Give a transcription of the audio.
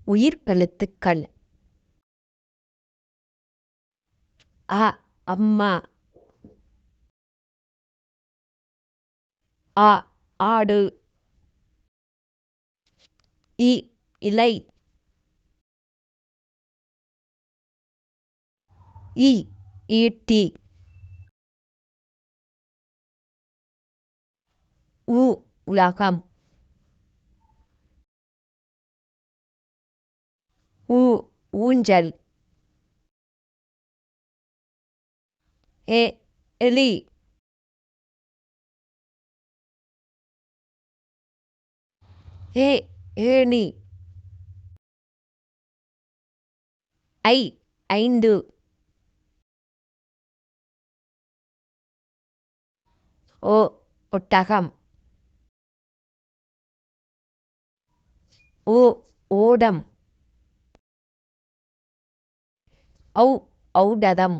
உயிர்க்கெழுத்துக்கள். அ அம்மா. ஆ ஆடு. இ இலை. இ ஈட்டி. உ உலகம். ஊ ஊஞ்சல். எலி. ஏணி. ஐந்து. ஒட்டகம். ஓடம். ஔடதம்.